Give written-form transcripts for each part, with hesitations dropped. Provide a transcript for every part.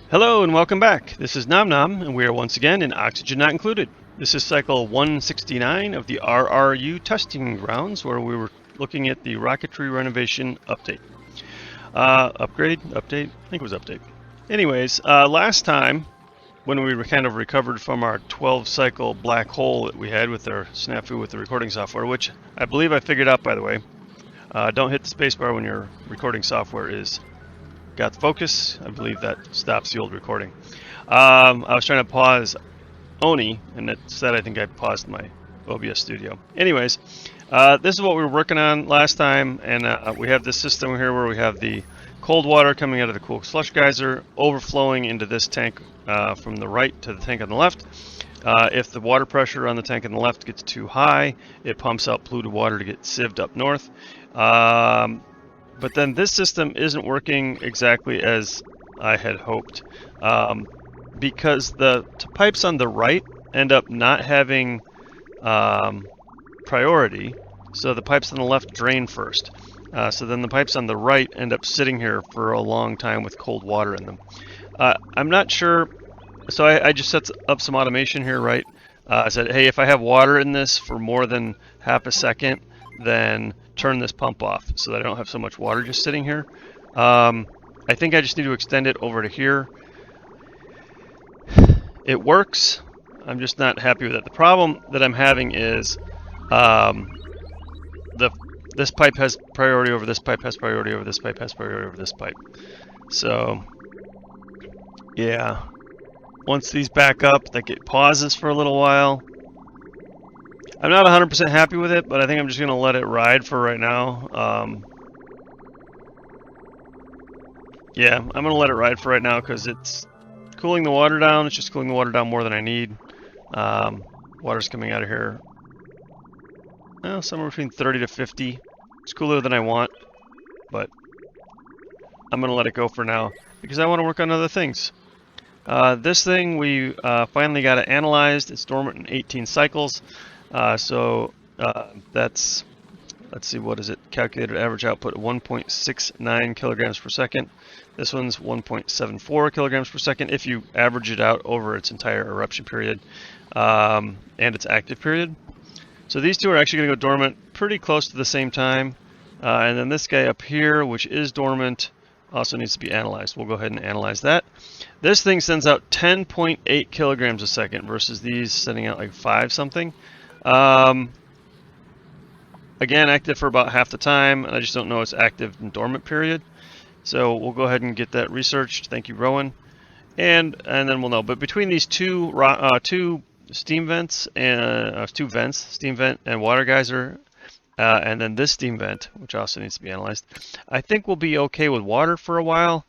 Hello and welcome back. This is Nom Nom, and we are once again in Oxygen Not Included. This is cycle 169 of the RRU testing grounds, where we were looking at the Rocketry Renovation update. Update? I think it was update. Anyways, last time, when we kind of recovered from our 12 cycle black hole that we had with our snafu with the recording software, which I believe I figured out, by the way. Don't hit the spacebar when your recording software is got the focus. I believe that stops the old recording. I was trying to pause Oni, and instead I think I paused my OBS studio. Anyways, this is what we were working on last time, and we have this system here where we have the cold water coming out of the cool slush geyser, overflowing into this tank from the right to the tank on the left. If the water pressure on the tank on the left gets too high, it pumps out polluted water to get sieved up north. But then this system isn't working exactly as I had hoped, because the pipes on the right end up not having priority, so the pipes on the left drain first. So then the pipes on the right end up sitting here for a long time with cold water in them. I'm not sure, so I just set up some automation here, right? I said, hey, if I have water in this for more than half a second, then turn this pump off so that I don't have so much water just sitting here. I think I just need to extend it over to here. It works. I'm just not happy with it. The problem that I'm having is this pipe has priority over this pipe, has priority over this pipe, has priority over this pipe. So yeah, once these back up, like it pauses for a little while. I'm not 100% happy with it, but I think I'm just going to let it ride for right now. Yeah, I'm going to let it ride for right now because it's cooling the water down. It's just cooling the water down more than I need. Water's coming out of here somewhere between 30 to 50. It's cooler than I want, but I'm going to let it go for now because I want to work on other things. This thing we finally got it analyzed. It's dormant in 18 cycles. So that's, let's see, what is it? Calculated average output 1.69 kilograms per second. This one's 1.74 kilograms per second if you average it out over its entire eruption period and its active period. So these two are actually going to go dormant pretty close to the same time. And then this guy up here, which is dormant, also needs to be analyzed. We'll go ahead and analyze that. This thing sends out 10.8 kilograms a second versus these sending out like 5 something. Again, active for about half the time. I just don't know its active and dormant period. So we'll go ahead and get that researched. Thank you, Rowan. And then we'll know. But between these two steam vents and steam vent and water geyser, and then this steam vent, which also needs to be analyzed, I think we'll be okay with water for a while.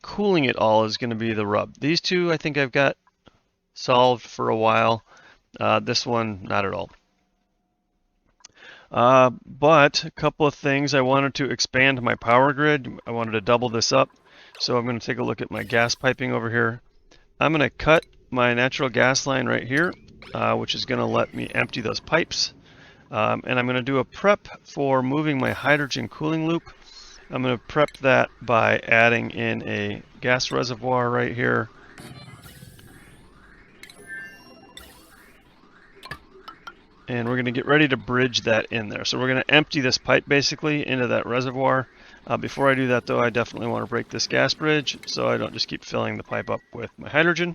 Cooling it all is going to be the rub. These two, I think I've got solved for a while. This one, not at all. But a couple of things. I wanted to expand my power grid. I wanted to double this up. So I'm going to take a look at my gas piping over here. I'm going to cut my natural gas line right here, which is going to let me empty those pipes. And I'm going to do a prep for moving my hydrogen cooling loop. I'm going to prep that by adding in a gas reservoir right here. And we're going to get ready to bridge that in there. So we're going to empty this pipe basically into that reservoir. Before I do that though, I definitely want to break this gas bridge so I don't just keep filling the pipe up with my hydrogen.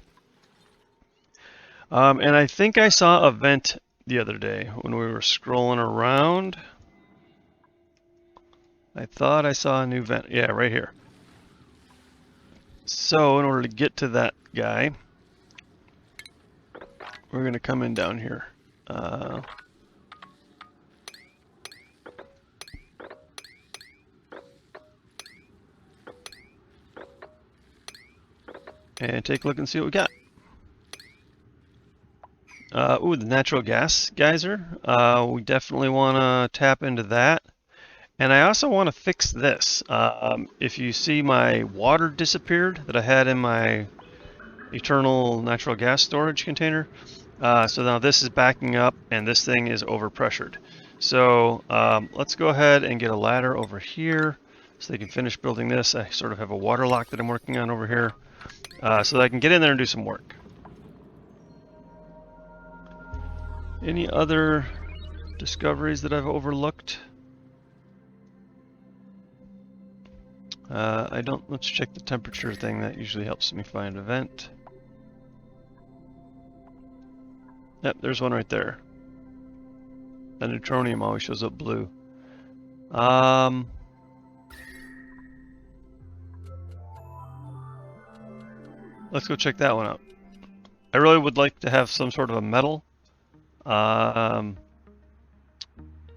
And I think I saw a vent the other day when we were scrolling around. I thought I saw a new vent. Yeah, right here. So in order to get to that guy, we're going to come in down here. And take a look and see what we got. Ooh, the natural gas geyser. We definitely want to tap into that. And I also want to fix this. If you see, my water disappeared that I had in my eternal natural gas storage container. So now this is backing up and this thing is overpressured. So let's go ahead and get a ladder over here so they can finish building this. I sort of have a water lock that I'm working on over here, so that I can get in there and do some work. Any other discoveries that I've overlooked? I don't. Let's check the temperature thing. That usually helps me find a vent. Yep, there's one right there. The neutronium always shows up blue. Let's go check that one out. I really would like to have some sort of a metal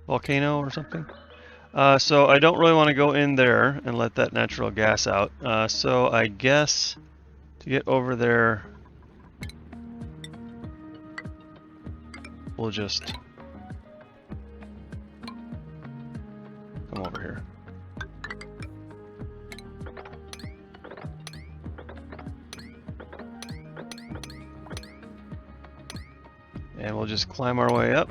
volcano or something. So I don't really want to go in there and let that natural gas out. So I guess to get over there, we'll just come over here. And we'll just climb our way up.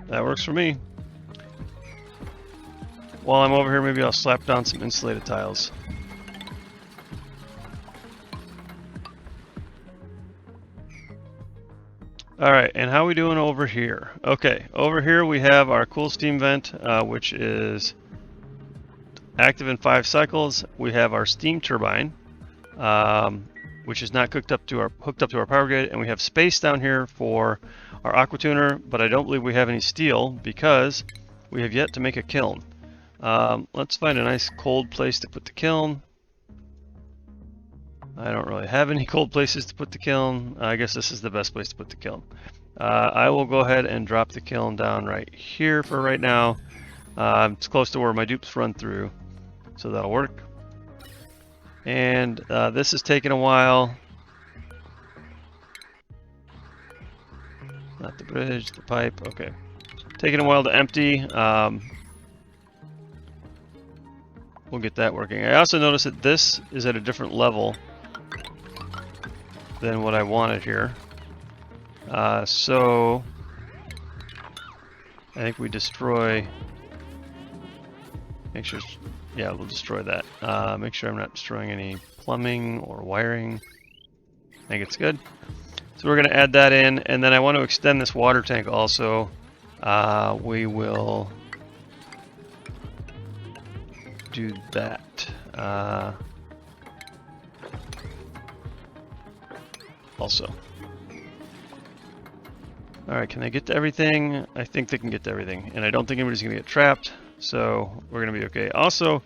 That works for me. While I'm over here, maybe I'll slap down some insulated tiles. Alright, and how are we doing over here? Okay, over here we have our cool steam vent, which is active in 5 cycles. We have our steam turbine, which is not hooked up to our power grid, and we have space down here for our aqua tuner, but I don't believe we have any steel because we have yet to make a kiln. Let's find a nice cold place to put the kiln. I don't really have any cold places to put the kiln. I guess this is the best place to put the kiln. I will go ahead and drop the kiln down right here for right now. It's close to where my dupes run through, so that'll work. And this is taking a while. Not the bridge, the pipe, okay. Taking a while to empty. We'll get that working. I also noticed that this is at a different level than what I wanted here. So I think we destroy, make sure, yeah, we'll destroy that. Make sure I'm not destroying any plumbing or wiring. I think it's good. So we're going to add that in, and then I want to extend this water tank also. We will do that. Also. Alright, can they get to everything? I think they can get to everything, and I don't think anybody's going to get trapped, so we're going to be okay. Also,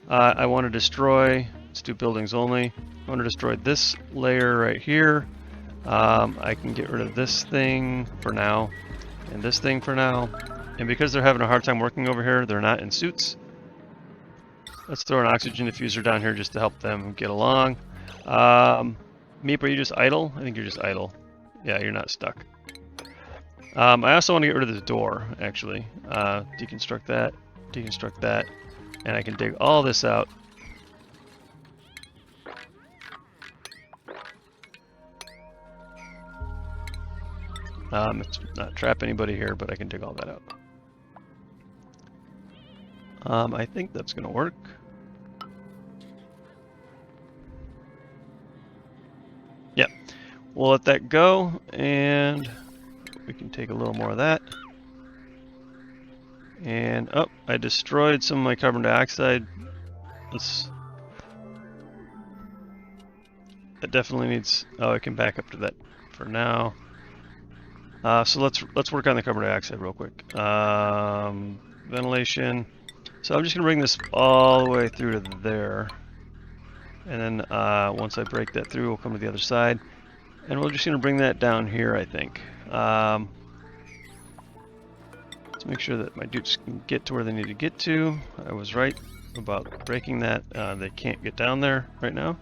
I want to destroy, let's do buildings only, I want to destroy this layer right here. I can get rid of this thing for now, and this thing for now, and because they're having a hard time working over here, they're not in suits. Let's throw an oxygen diffuser down here just to help them get along. Meep, are you just idle? I think you're just idle. Yeah, you're not stuck. I also want to get rid of this door, actually. Deconstruct that, and I can dig all this out. It's not trap anybody here, but I can dig all that out. I think that's going to work. Yeah, we'll let that go, and we can take a little more of that. And, oh, I destroyed some of my carbon dioxide. That definitely needs, oh, I can back up to that for now. So let's work on the carbon dioxide real quick. Ventilation. So I'm just going to bring this all the way through to there. And then once I break that through, we'll come to the other side. And we're just going to bring that down here, I think. Let's make sure that my dupes can get to where they need to get to. I was right about breaking that. They can't get down there right now.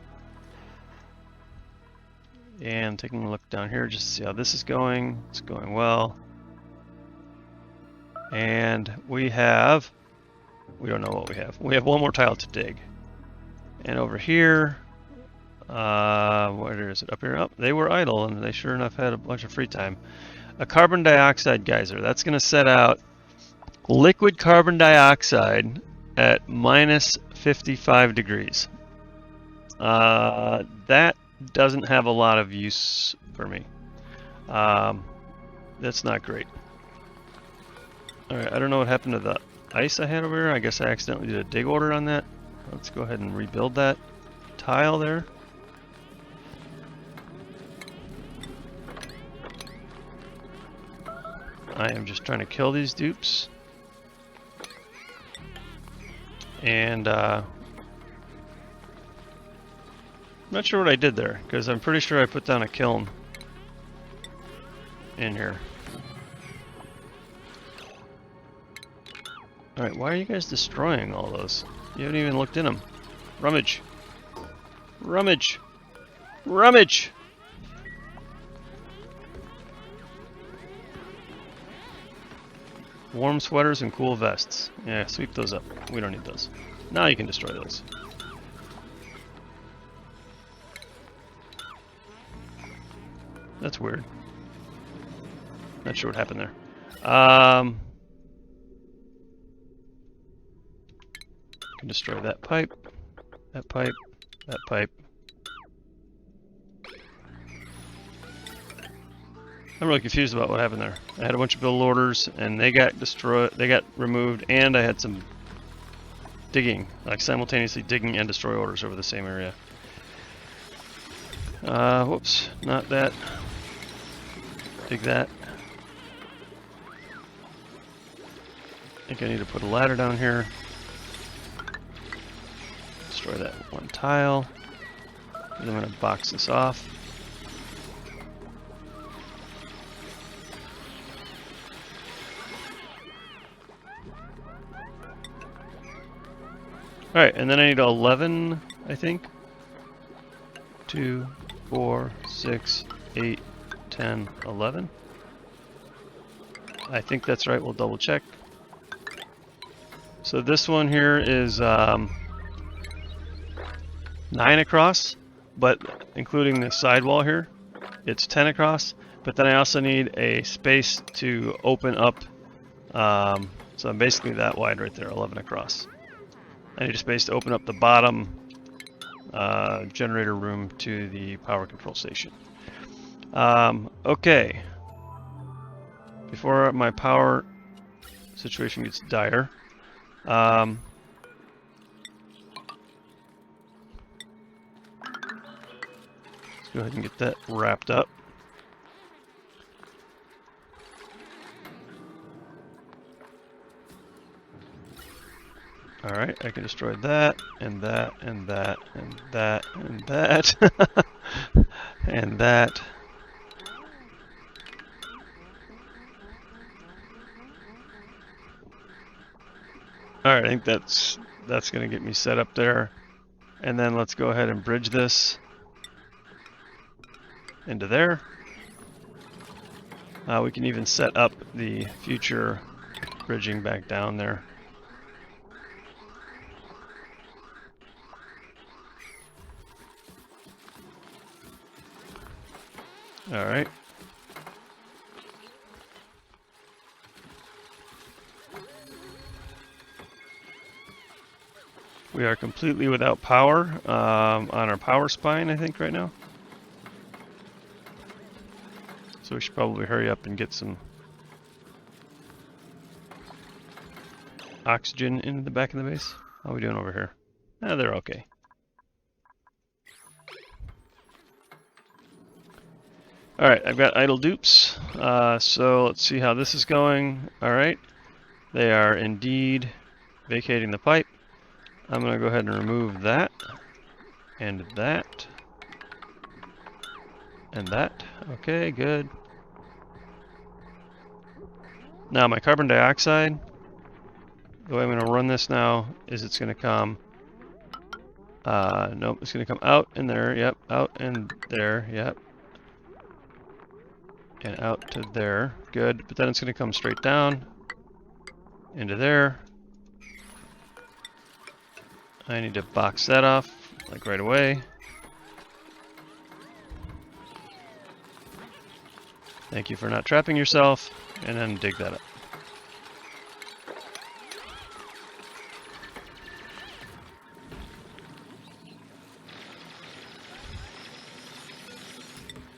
And taking a look down here just to see how this is going. It's going well. And we don't know what we have. We have one more tile to dig. And over here, Where is it? Up here? Up. They were idle, and they sure enough had a bunch of free time. A carbon dioxide geyser. That's going to set out liquid carbon dioxide at minus 55 degrees. That doesn't have a lot of use for me. That's not great. Alright, I don't know what happened to the ice I had over here. I guess I accidentally did a dig order on that. Let's go ahead and rebuild that tile there. I am just trying to kill these dupes. And I'm not sure what I did there, because I'm pretty sure I put down a kiln in here. Alright, why are you guys destroying all those? You haven't even looked in them. Rummage. Rummage. Rummage! Warm sweaters and cool vests. Yeah, sweep those up. We don't need those. Now you can destroy those. That's weird. Not sure what happened there. Can destroy that pipe, that pipe, that pipe. I'm really confused about what happened there. I had a bunch of build orders and they got destroyed, they got removed, and I had some digging, like simultaneously digging and destroy orders over the same area. Whoops, not that. Dig that. I think I need to put a ladder down here. Destroy that one tile. And I'm going to box this off. Alright, and then I need 11, I think. 2, 4, 6, 8, 10, 11. I think that's right, we'll double check. So this one here is 9 across, but including the sidewall here, it's 10 across. But then I also need a space to open up, so I'm basically that wide right there, 11 across. I need a space to open up the bottom generator room to the power control station. Okay. Before my power situation gets dire, let's go ahead and get that wrapped up. Alright, I can destroy that, and that, and that, and that, and that, and that. Alright, I think that's going to get me set up there. And then let's go ahead and bridge this into there. We can even set up the future bridging back down there. All right. We are completely without power on our power spine, I think, right now. So we should probably hurry up and get some oxygen into the back of the base. How are we doing over here? Ah, they're okay. Alright, I've got idle dupes, so let's see how this is going. Alright, they are indeed vacating the pipe. I'm going to go ahead and remove that, and that, and that. Okay, good. Now my carbon dioxide, the way I'm going to run this now is it's going to come, nope, it's going to come out and there, yep, out and there, yep. And out to there, good. But then it's going to come straight down into there. I need to box that off, like right away. Thank you for not trapping yourself, and then dig that up.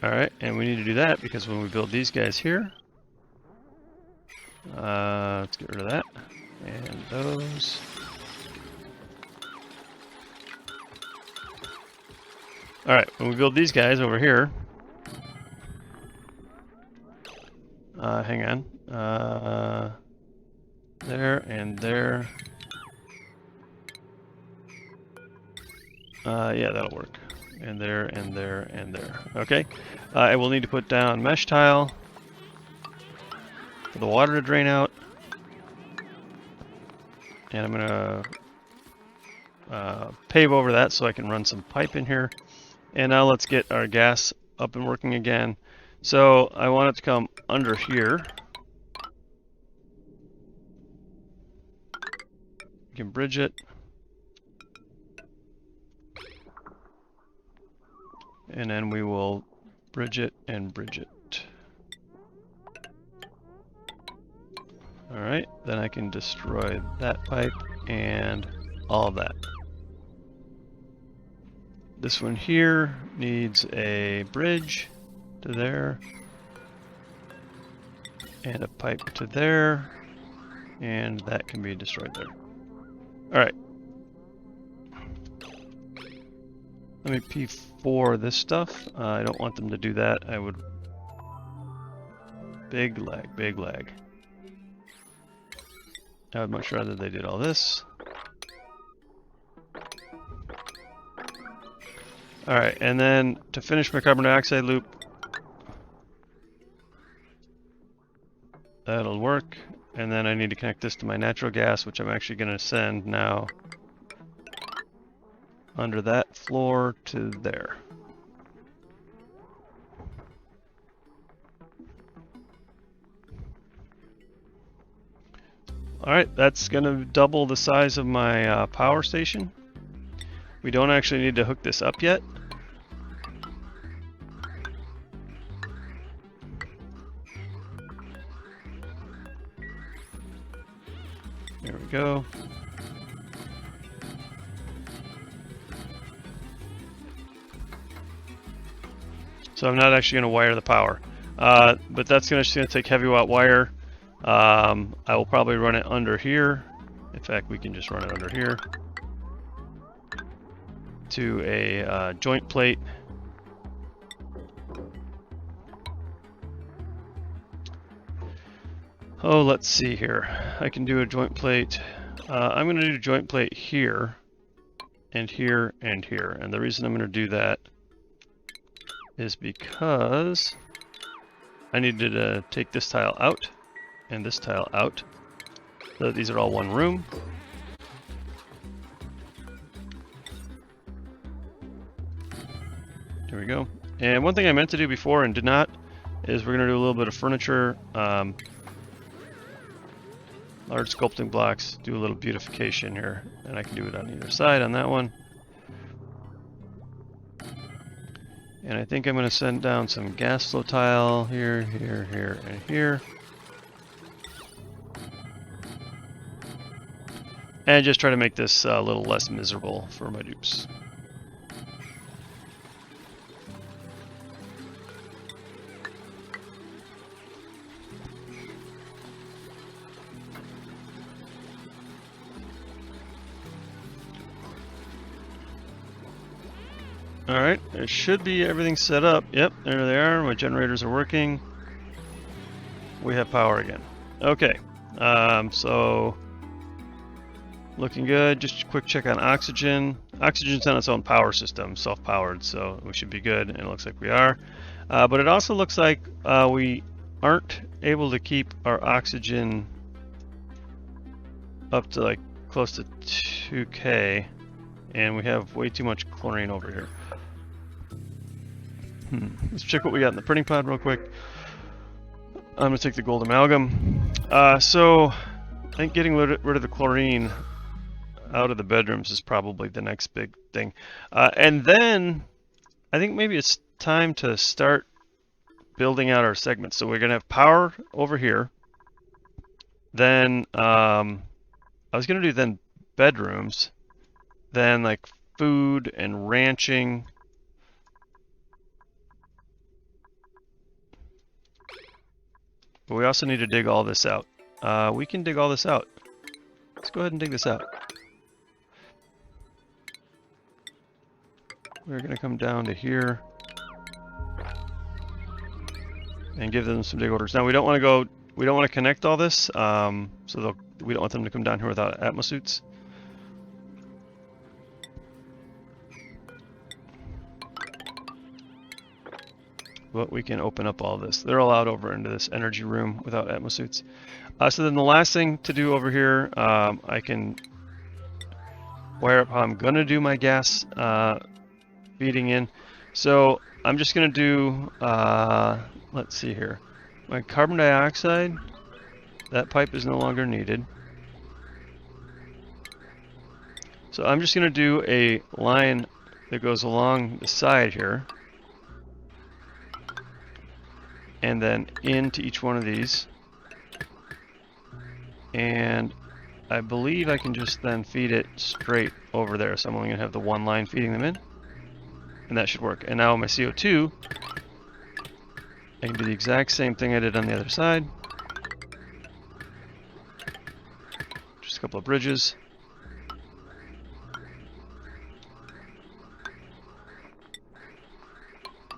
Alright, and we need to do that because when we build these guys here, let's get rid of that, and those. Alright, when we build these guys over here, hang on, there and there, yeah, that'll work, and there and there and there, okay. I will need to put down mesh tile for the water to drain out, and I'm gonna pave over that so I can run some pipe in here. And now let's get our gas up and working again. So I want it to come under here. You can bridge it. And then we will bridge it and bridge it. Alright, then I can destroy that pipe and all of that. This one here needs a bridge to there, and a pipe to there, and that can be destroyed there. Alright. Let me P4 this stuff. I don't want them to do that. I would... Big lag, big lag. I would much rather they did all this. Alright, and then to finish my carbon dioxide loop, that'll work. And then I need to connect this to my natural gas, which I'm actually going to send now under that floor to there. Alright, that's going to double the size of my power station. We don't actually need to hook this up yet. There we go. So I'm not actually going to wire the power, but that's just going to take heavy watt wire. I will probably run it under here. In fact, we can just run it under here to a joint plate. Oh, let's see here. I can do a joint plate. I'm going to do a joint plate here, and here, and here. And the reason I'm going to do that is because I needed to take this tile out and this tile out. So these are all one room. There we go. And one thing I meant to do before and did not is we're going to do a little bit of furniture. Large sculpting blocks, do a little beautification here, and I can do it on either side on that one. And I think I'm going to send down some gas flow tile here, here, here, and here. And just try to make this a little less miserable for my dupes. Alright, it should be everything set up. Yep, there they are. My generators are working. We have power again. Okay, so looking good. Just a quick check on oxygen. Oxygen's on its own power system, self-powered, so we should be good, and it looks like we are. But it also looks like we aren't able to keep our oxygen up to like close to 2K, and we have way too much chlorine over here. Let's check what we got in the printing pod real quick. I'm going to take the gold amalgam. So I think getting rid of the chlorine out of the bedrooms is probably the next big thing. And then I think maybe it's time to start building out our segments. So we're going to have power over here. Then I was going to do then bedrooms, then like food and ranching. But we also need to dig all this out. We can dig all this out. Let's go ahead and dig this out. We're going to come down to here and give them some dig orders. Now we don't want to connect all this, so we don't want them to come down here without atmosuits. But we can open up all this. They're allowed over into this energy room without atmosuits. So then the last thing to do over here, I can wire up how I'm going to do my gas feeding in. So I'm just going to do, let's see here, my carbon dioxide, that pipe is no longer needed. So I'm just going to do a line that goes along the side here, and then into each one of these. And I believe I can just then feed it straight over there. So I'm only going to have the one line feeding them in. And that should work. And now my CO2, I can do the exact same thing I did on the other side. Just a couple of bridges.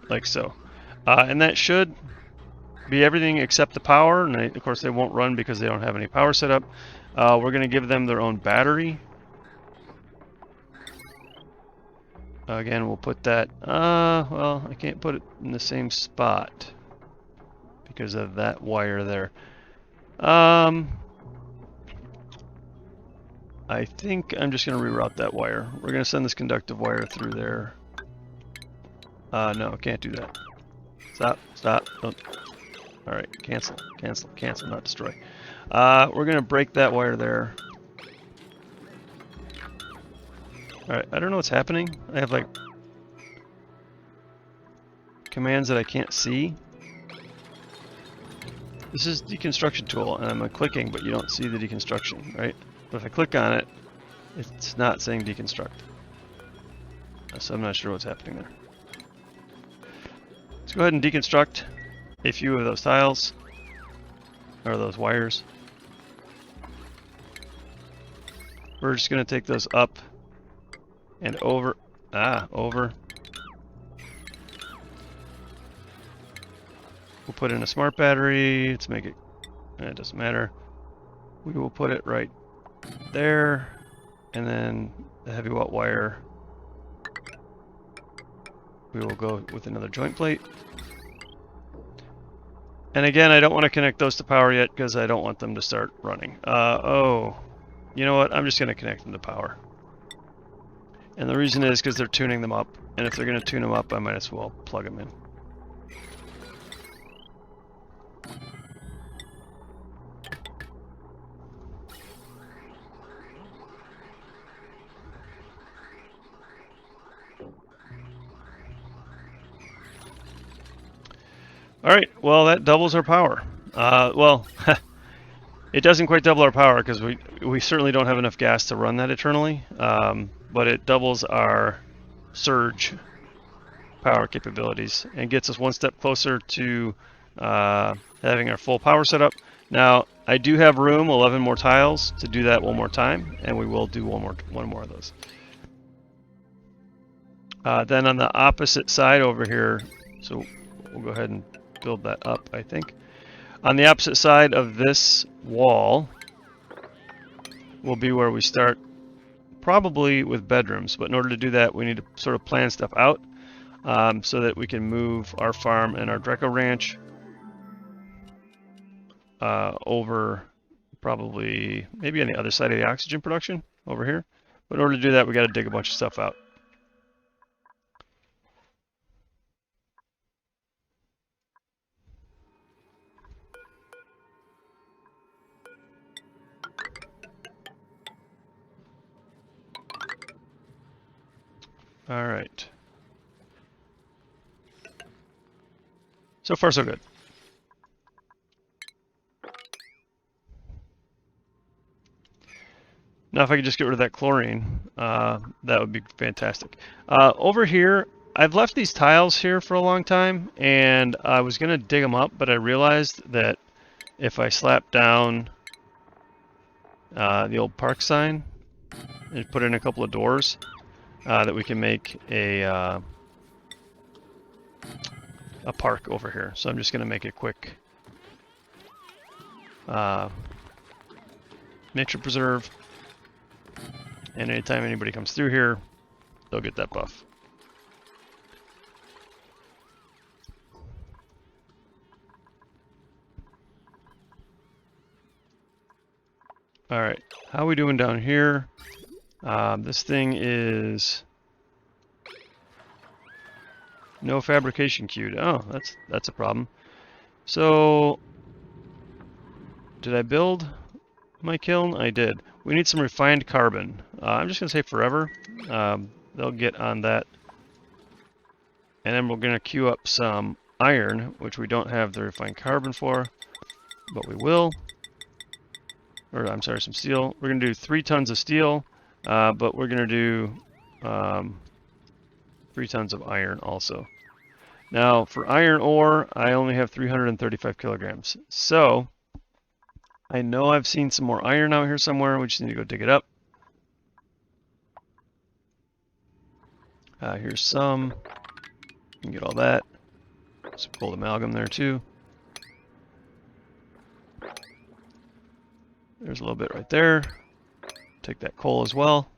Like so. And that should be everything except the power. And of course they won't run because they don't have any power set up. We're going to give them their own battery. Again, we'll put that, well, I can't put it in the same spot because of that wire there. I think I'm just going to reroute that wire. We're going to send this conductive wire through there. No, can't do that. Stop, stop, don't. All right, cancel, cancel, cancel, not destroy. We're going to break that wire there. Alright, I don't know what's happening. I have like commands that I can't see. This is deconstruction tool, and I'm clicking, but you don't see the deconstruction, right? But if I click on it, it's not saying deconstruct. So I'm not sure what's happening there. Let's go ahead and deconstruct a few of those tiles, or those wires. We're just going to take those up and over, over. We'll put in a smart battery. Let's make it, it doesn't matter. We will put it right there. And then the heavy watt wire, we will go with another joint plate. And again, I don't want to connect those to power yet because I don't want them to start running. Oh, you know what? I'm just going to connect them to power. And the reason is because they're tuning them up. And if they're going to tune them up, I might as well plug them in. Alright, well that doubles our power. Well, it doesn't quite double our power because we certainly don't have enough gas to run that eternally. But it doubles our surge power capabilities and gets us one step closer to having our full power setup. Now, I do have room, 11 more tiles, to do that one more time, and we will do one more of those. Then on the opposite side over here, so we'll go ahead and build that up, I think. On the opposite side of this wall will be where we start, probably with bedrooms, but in order to do that we need to sort of plan stuff out so that we can move our farm and our Dreco ranch over, probably maybe on the other side of the oxygen production over here. But in order to do that we got to dig a bunch of stuff out. All right. So far, so good. Now, if I could just get rid of that chlorine, that would be fantastic. Over here, I've left these tiles here for a long time, and I was going to dig them up, but I realized that if I slap down the old park sign and put in a couple of doors, that we can make a park over here. So I'm just going to make a quick nature preserve. And anytime anybody comes through here, they'll get that buff. All right, how are we doing down here? This thing is no fabrication queued. Oh, that's a problem. So, did I build my kiln? I did. We need some refined carbon. I'm just going to say forever. They'll get on that. And then we're going to queue up some iron, which we don't have the refined carbon for, but we will. Or, I'm sorry, some steel. We're going to do 3 tons of steel, but we're going to do 3 tons of iron also. Now, for iron ore, I only have 335 kilograms. So, I know I've seen some more iron out here somewhere. We just need to go dig it up. Here's some. You can get all that. Some gold amalgam there too. There's a little bit right there. Take that coal as well.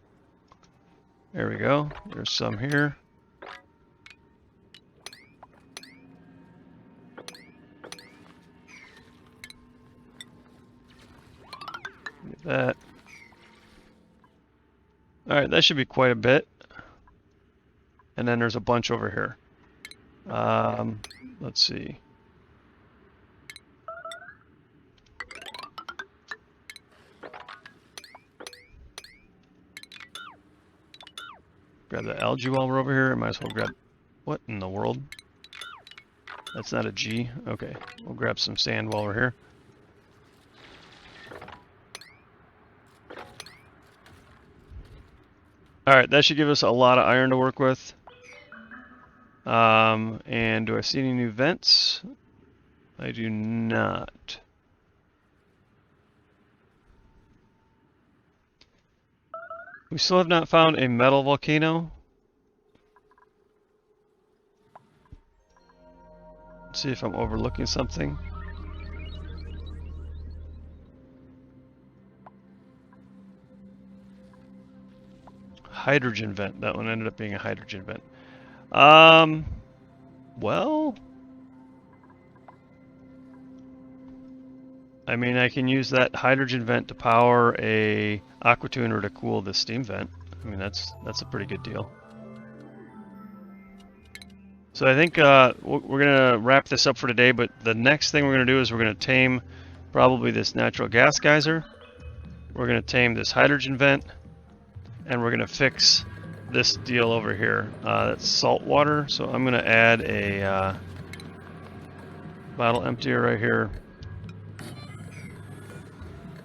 There we go. There's some here. Get that. Alright, that should be quite a bit. And then there's a bunch over here. Let's see. Grab the algae while we're over here. I might as well grab... What in the world? That's not a G. Okay, we'll grab some sand while we're here. Alright, that should give us a lot of iron to work with. And do I see any new vents? I do not. We still have not found a metal volcano. Let's see if I'm overlooking something. Hydrogen vent. That one ended up being a hydrogen vent. Well, I mean, I can use that hydrogen vent to power a aqua tuner to cool the steam vent. I mean, that's a pretty good deal. So I think we're gonna wrap this up for today. But the next thing we're gonna do is we're gonna tame probably this natural gas geyser. We're gonna tame this hydrogen vent, and we're gonna fix this deal over here. That's salt water. So I'm gonna add a bottle emptier right here.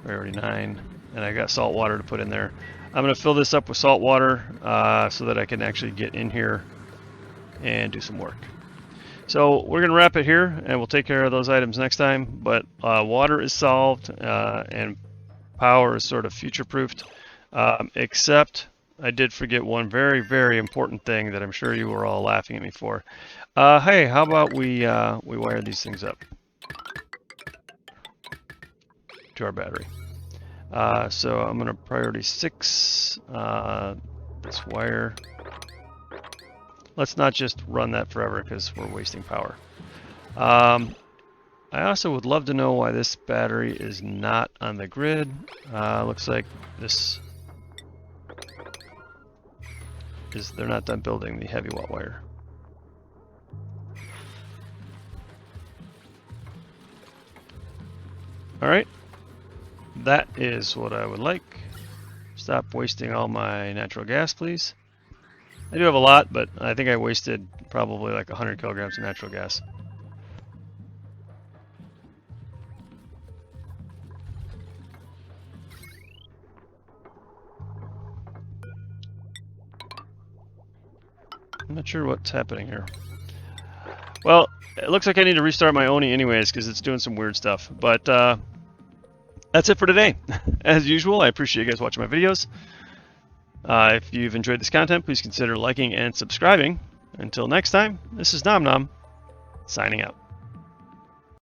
Priority 9, and I got salt water to put in there. I'm going to fill this up with salt water so that I can actually get in here and do some work. So we're going to wrap it here, and we'll take care of those items next time. But water is solved, and power is sort of future-proofed, except I did forget one very, very important thing that I'm sure you were all laughing at me for. Hey, how about we wire these things up to our battery. So I'm going to priority 6 this wire. Let's not just run that forever because we're wasting power. I also would love to know why this battery is not on the grid. Looks like this is, they're not done building the heavy watt wire. Alright. That is what I would like. Stop wasting all my natural gas, please. I do have a lot, but I think I wasted probably like 100 kilograms of natural gas. I'm not sure what's happening here. Well, it looks like I need to restart my Oni anyways because it's doing some weird stuff. But that's it for today. As usual, I appreciate you guys watching my videos. If you've enjoyed this content, please consider liking and subscribing. Until next time, this is Nom Nom, signing out.